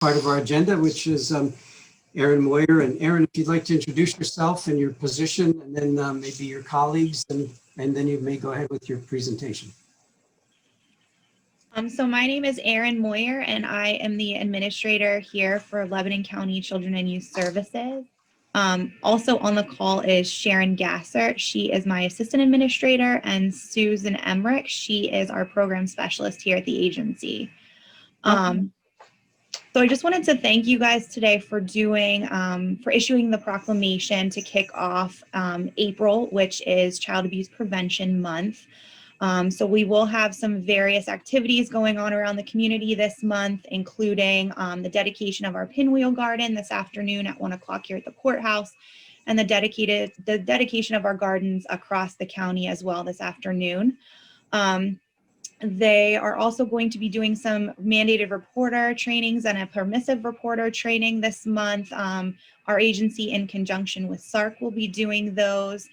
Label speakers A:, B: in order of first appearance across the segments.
A: part of our agenda, which is Erin Moyer. And Erin, if you'd like to introduce yourself and your position, and then maybe your colleagues, and then you may go ahead with your presentation.
B: So my name is Erin Moyer, and I am the administrator here for Lebanon County Children and Youth Services. Also on the call is Sharon Gasser. She is my assistant administrator, and Susan Emmerich. She is our program specialist here at the agency. So I just wanted to thank you guys today for issuing the proclamation to kick off April, which is Child Abuse Prevention Month. So we will have some various activities going on around the community this month, including the dedication of our pinwheel garden this afternoon at 1 o'clock here at the courthouse, and the dedication of our gardens across the county as well this afternoon. They are also going to be doing some mandated reporter trainings and a permissive reporter training this month. Our agency, in conjunction with SARC, will be doing those,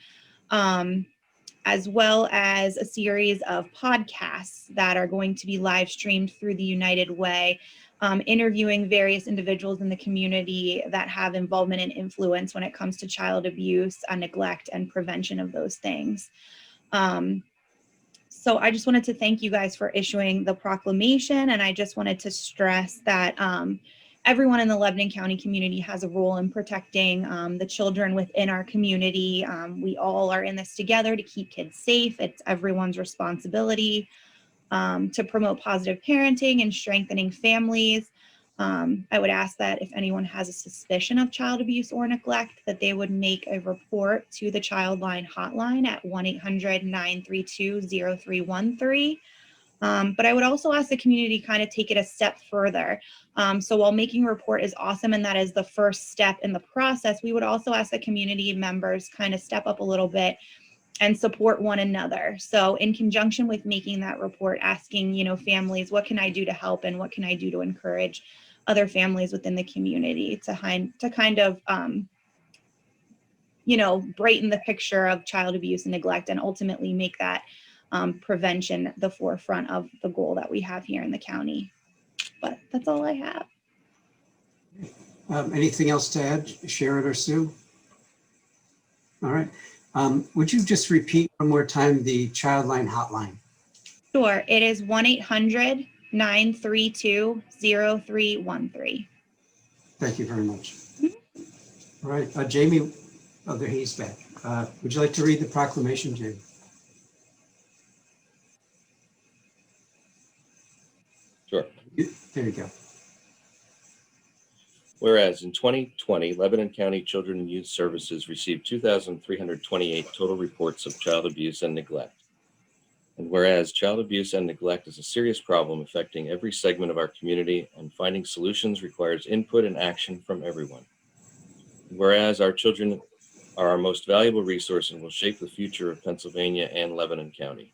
B: as well as a series of podcasts that are going to be live streamed through the United Way, interviewing various individuals in the community that have involvement and influence when it comes to child abuse, neglect, and prevention of those things. So I just wanted to thank you guys for issuing the proclamation, and I just wanted to stress that everyone in the Lebanon County community has a role in protecting the children within our community. We all are in this together to keep kids safe. It's everyone's responsibility to promote positive parenting and strengthening families. I would ask that if anyone has a suspicion of child abuse or neglect, that they would make a report to the Childline hotline at 1-800-932-0313. But I would also ask the community to kind of take it a step further. So while making a report is awesome and that is the first step in the process, we would also ask the community members kind of step up a little bit and support one another. So in conjunction with making that report, asking, families, what can I do to help, and what can I do to encourage other families within the community to kind of, brighten the picture of child abuse and neglect, and ultimately make that prevention the forefront of the goal that we have here in the county. But that's all I have.
A: Anything else to add, Sharon or Sue? All right. Would you just repeat one more time the Childline hotline?
B: Sure. It is 1-800-932-0313.
A: Thank you very much. All right. Jamie, there he's back. Would you like to read the proclamation, Jamie?
C: Sure.
A: There you go.
C: Whereas in 2020, Lebanon County Children and Youth Services received 2,328 total reports of child abuse and neglect. And whereas child abuse and neglect is a serious problem affecting every segment of our community, and finding solutions requires input and action from everyone. And whereas our children are our most valuable resource and will shape the future of Pennsylvania and Lebanon County.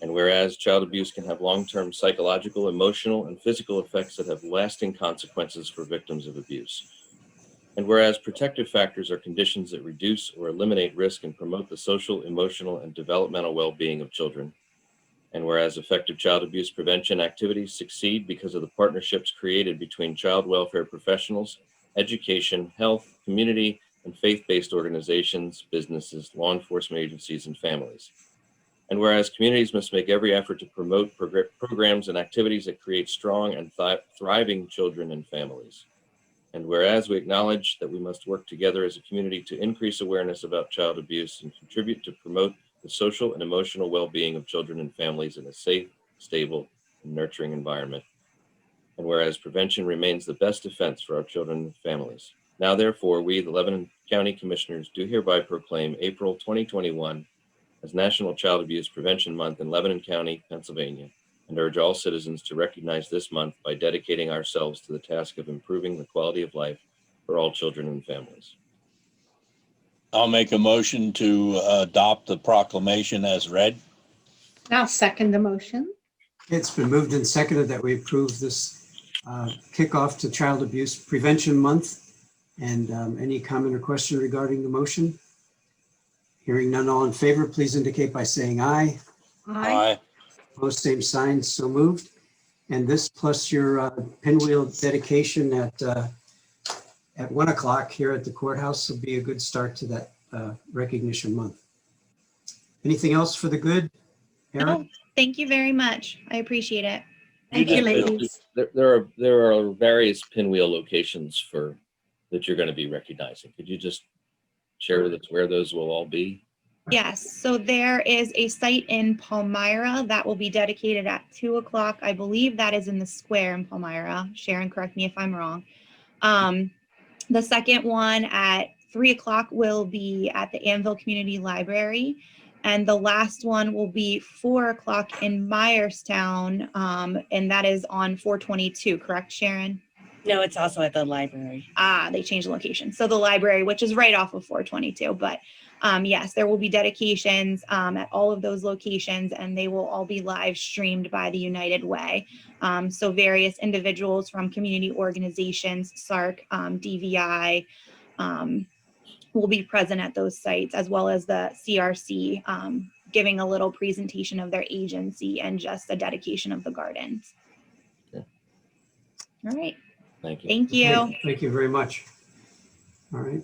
C: And whereas child abuse can have long-term psychological, emotional, and physical effects that have lasting consequences for victims of abuse. And whereas protective factors are conditions that reduce or eliminate risk and promote the social, emotional, and developmental well-being of children. And whereas effective child abuse prevention activities succeed because of the partnerships created between child welfare professionals, education, health, community, and faith-based organizations, businesses, law enforcement agencies, and families. And whereas communities must make every effort to promote programs and activities that create strong and thriving children and families. And whereas we acknowledge that we must work together as a community to increase awareness about child abuse and contribute to promote the social and emotional well-being of children and families in a safe, stable, and nurturing environment. And whereas prevention remains the best defense for our children and families. Now, therefore, we, the Lebanon County Commissioners, do hereby proclaim April 2021 as National Child Abuse Prevention Month in Lebanon County, Pennsylvania, and urge all citizens to recognize this month by dedicating ourselves to the task of improving the quality of life for all children and families.
D: I'll make a motion to adopt the proclamation as read.
E: I'll second the motion.
A: It's been moved and seconded that we approve this kickoff to Child Abuse Prevention Month. And any comment or question regarding the motion? Hearing none, all in favor, please indicate by saying aye.
D: Aye.
A: Opposed, same sign, so moved. And this plus your pinwheel dedication at 1 o'clock here at the courthouse will be a good start to that recognition month. Anything else for the good, Erin?
B: No, thank you very much. I appreciate it.
E: Thank you,
C: just-
E: ladies.
C: There are various pinwheel locations that you're going to be recognizing. Could you just share with us where those will all be?
B: Yes, so there is a site in Palmyra that will be dedicated at 2 o'clock. I believe that is in the square in Palmyra. Sharon, correct me if I'm wrong. The second one at 3 o'clock will be at the Annville Community Library. And the last one will be 4 o'clock in Myerstown, and that is on 422, correct, Sharon?
F: No, it's also at the library.
B: Ah, they changed the location. So the library, which is right off of 422, but yes, there will be dedications at all of those locations, and they will all be live streamed by the United Way. So various individuals from community organizations, SARC, DVI, will be present at those sites, as well as the CRC, giving a little presentation of their agency and just a dedication of the gardens.
C: Okay.
B: All right.
C: Thank you.
B: Thank you.
A: Okay, thank you very much. All right.